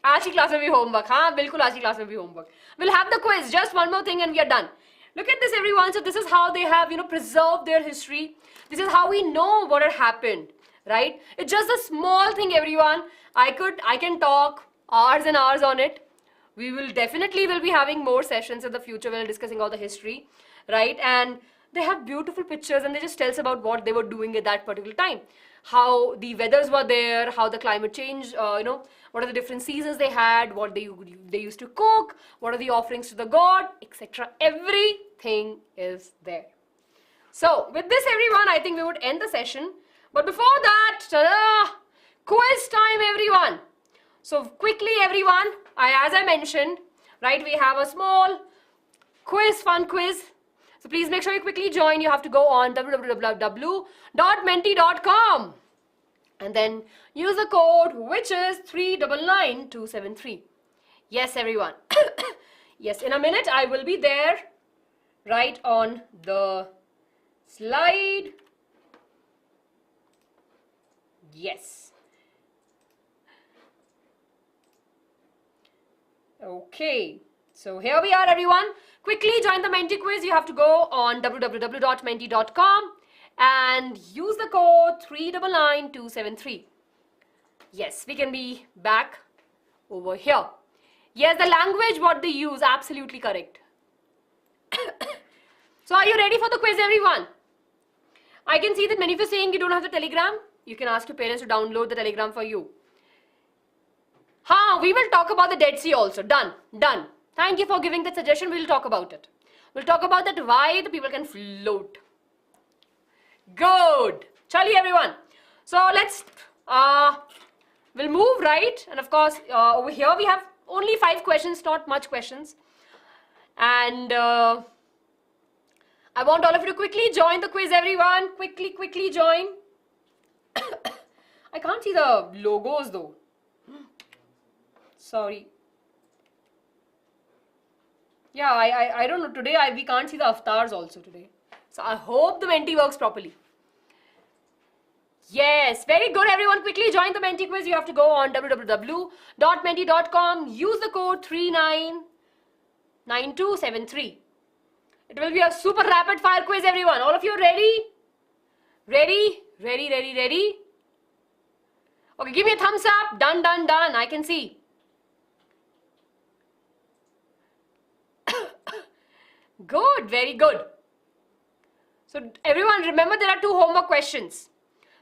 आज की class में भी homework, हाँ बिल्कुल आज की class में भी homework. We'll have the quiz. Just one more thing and we are done. Look at this, everyone. So this is how they have, preserved their history. This is how we know what had happened, right? It's just a small thing, everyone. I can talk hours and hours on it. We will definitely be having more sessions in the future when we're discussing all the history, right? And they have beautiful pictures and they just tell us about what they were doing at that particular time. How the weathers were there, how the climate changed, what are the different seasons they had, what they used to cook, what are the offerings to the god, etc. Everything is there. So with this, everyone, I think we would end the session. But before that, ta-da, quiz time, everyone. So quickly, everyone, as I mentioned, right, we have a small quiz, fun quiz. So please make sure you quickly join. You have to go on www.menti.com and then use the code, which is 399273. Yes, everyone. Yes, in a minute I will be there right on the slide. Yes. Okay. So here we are, everyone. Quickly join the Menti quiz. You have to go on www.menti.com and use the code 399273. Yes, we can be back over here. Yes, the language what they use, absolutely correct. So are you ready for the quiz, everyone? I can see that many of you are saying you don't have the Telegram. You can ask your parents to download the Telegram for you. We will talk about the Dead Sea also. Done. Done. Thank you for giving that suggestion. We'll talk about it. We'll talk about that why the people can float. Good. Chali, everyone. So let's, we'll move right. And of course, over here we have only 5 questions, not much questions. And I want all of you to quickly join the quiz, everyone. Quickly join. I can't see the logos though. Sorry. Yeah, I don't know. Today we can't see the avatars also today. So I hope the Menti works properly. Yes, very good, everyone. Quickly join the Menti quiz. You have to go on www.menti.com. Use the code 399273. It will be a super rapid fire quiz, everyone. All of you ready? Ready? Okay, give me a thumbs up. Done. I can see. Good, very good. So everyone, remember there are 2 homework questions.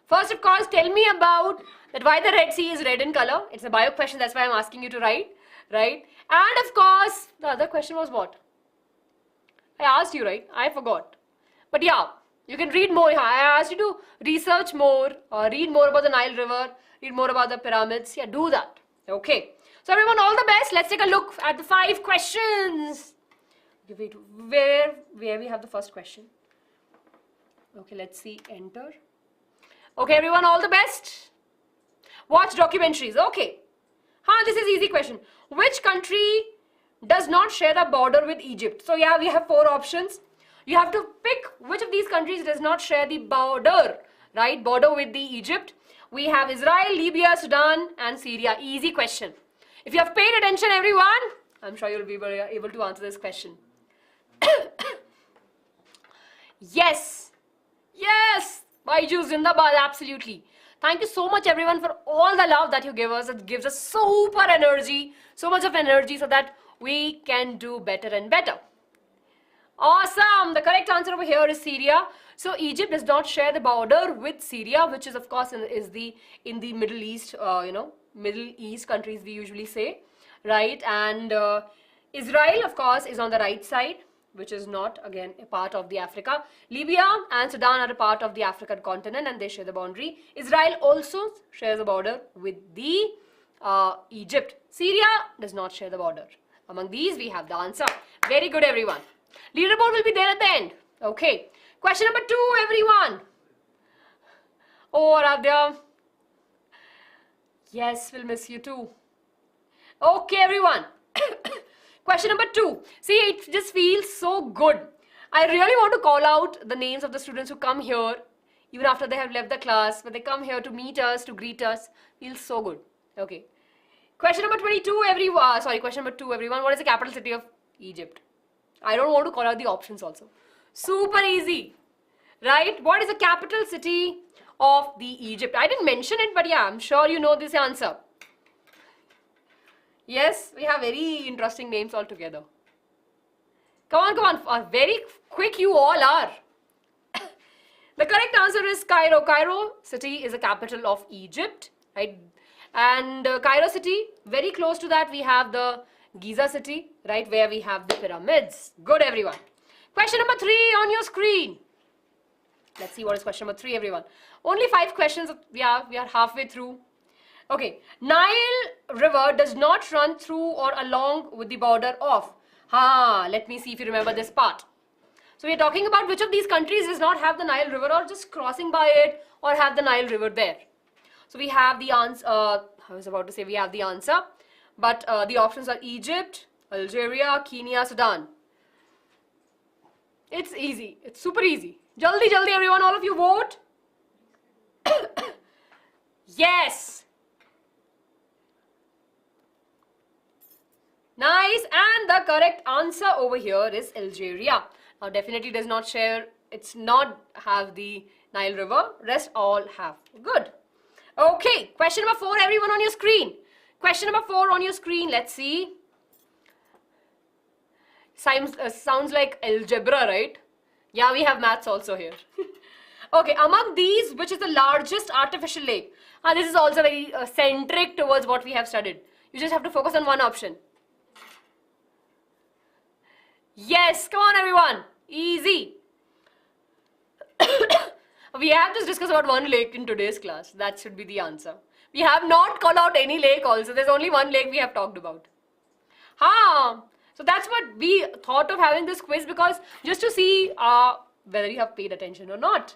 First, of course, tell me about that why the Red Sea is red in color. It's a bio question, that's why I'm asking you to write, right? And of course, the other question was what? I asked you, right? I forgot. But yeah, you can read more. I asked you to research more, read more about the Nile River, read more about the pyramids. Yeah, do that. Okay. So everyone, all the best. Let's take a look at the 5 questions. Wait, where we have the first question. Okay, let's see. Enter. Okay, everyone, all the best. Watch documentaries. Okay. This is easy question. Which country does not share a border with Egypt? So yeah, we have 4 options. You have to pick which of these countries does not share the border, right? Border with the Egypt. We have Israel, Libya, Sudan, and Syria. Easy question. If you have paid attention, everyone, I'm sure you'll be able to answer this question. Yes. BYJU'S Zindabad, absolutely. Thank you so much everyone for all the love that you give us. It gives us super energy, so much of energy so that we can do better and better. Awesome. The correct answer over here is Syria. So Egypt does not share the border with Syria, which is of course in the Middle East, Middle East countries we usually say, right? And Israel of course is on the right side, which is not again a part of the Africa. Libya and Sudan are a part of the African continent and they share the boundary. Israel also shares a border with the Egypt. Syria does not share the border. Among these we have the answer. Very good everyone. Leaderboard will be there at the end. Okay. Question number 2 everyone. Oh Radhya. Yes, we'll miss you too. Okay everyone. Question number 2. See, it just feels so good. I really want to call out the names of the students who come here, even after they have left the class, but they come here to meet us, to greet us. Feels so good. Okay. Question number 22, everyone. Sorry, question number 2, everyone. What is the capital city of Egypt? I don't want to call out the options also. Super easy. Right? What is the capital city of the Egypt? I didn't mention it, but yeah, I'm sure you know this answer. Yes, we have very interesting names altogether. Come on, very quick you all are. The correct answer is Cairo. Cairo city is the capital of Egypt, right? And Cairo city, very close to that we have the Giza city, right, where we have the pyramids. Good everyone. Question number 3 on your screen. Let's see what is question number 3 everyone. Only 5 questions, we are halfway through. Okay, Nile River does not run through or along with the border of. Let me see if you remember this part. So we are talking about which of these countries does not have the Nile River or just crossing by it or have the Nile River there. So we have the answer, I was about to say we have the answer, but the options are Egypt, Algeria, Kenya, Sudan. It's easy, it's super easy. Jaldi everyone, all of you vote. Yes. Nice, and the correct answer over here is Algeria. Now definitely does not share, it's not have the Nile River, rest all have. Good. Okay, question number 4 everyone on your screen. Question number 4 on your screen, let's see. Sounds like algebra, right? Yeah, we have maths also here. Okay, among these, which is the largest artificial lake? This is also very centric towards what we have studied. You just have to focus on one option. Yes, come on everyone. Easy. We have just discussed about one lake in today's class. That should be the answer. We have not called out any lake also. There's only one lake we have talked about. So that's what we thought of having this quiz, because just to see whether you have paid attention or not.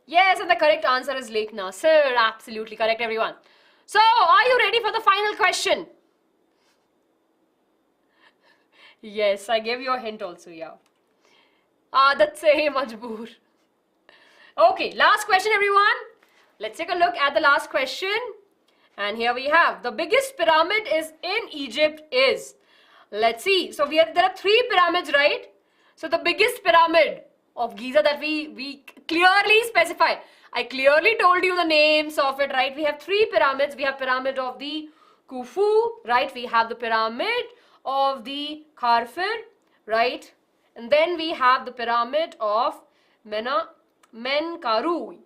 Yes, and the correct answer is Lake Nasser. Absolutely correct everyone. So, are you ready for the final question? Yes, I gave you a hint also, yeah. That's a majboor. Okay, last question everyone. Let's take a look at the last question. And here we have, the biggest pyramid is in Egypt is, let's see. So there are 3 pyramids, right? So the biggest pyramid of Giza that we clearly specify. I clearly told you the names of it, right? We have 3 pyramids. We have pyramid of the Khufu, right? We have the pyramid of the Kharfir, right? And then we have the pyramid of Menkaru.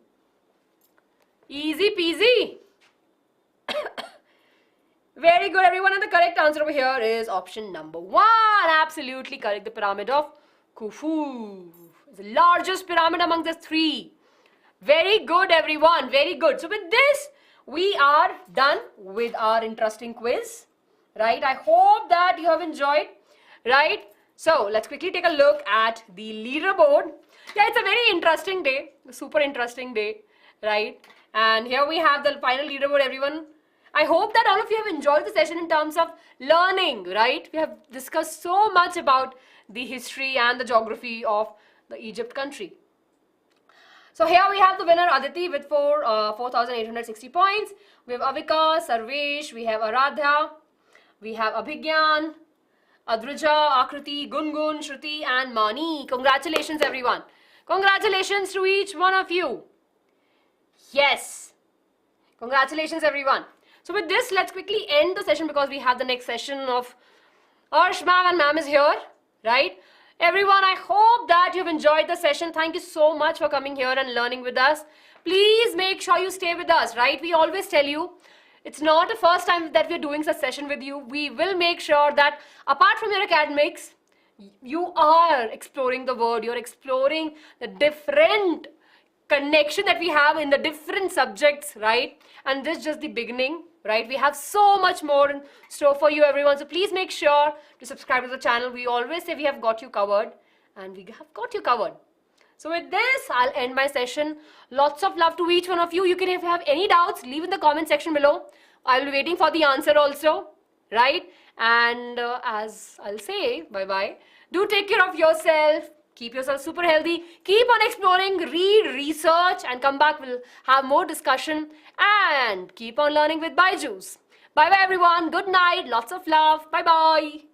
Easy peasy. Very good everyone, and the correct answer over here is option number 1. Absolutely correct. The pyramid of Khufu is the largest pyramid among the 3. Very good everyone, very good. So with this, we are done with our interesting quiz, right? I hope that you have enjoyed, right? So let's quickly take a look at the leaderboard. Yeah, it's a very interesting day, a super interesting day, right? And here we have the final leaderboard everyone. I hope that all of you have enjoyed the session in terms of learning, right? We have discussed so much about the history and the geography of the Egypt country. So here we have the winner Aditi with 4,860 points. We have Avika, Sarvesh, we have Aradhya, we have Abhigyan, Adruja, Akriti, Gungun, Shruti and Mani. Congratulations everyone. Congratulations to each one of you. Yes. Congratulations, everyone. So with this, let's quickly end the session because we have the next session of Arsh ma'am, and ma'am is here, right? Everyone, I hope that you've enjoyed the session. Thank you so much for coming here and learning with us. Please make sure you stay with us, right? We always tell you, it's not the first time that we're doing such session with you. We will make sure that apart from your academics, you are exploring the world. You're exploring the different connection that we have in the different subjects, right? And this is just the beginning, right? We have so much more in store for you, everyone. So please make sure to subscribe to the channel. We always say we have got you covered, and we have got you covered. So with this, I'll end my session. Lots of love to each one of you. You can, if you have any doubts, leave in the comment section below. I'll be waiting for the answer also, right? And as I'll say, bye-bye. Do take care of yourself. Keep yourself super healthy. Keep on exploring, read, research, and come back. We'll have more discussion. And keep on learning with BYJU'S. Bye-bye, everyone. Good night. Lots of love. Bye-bye.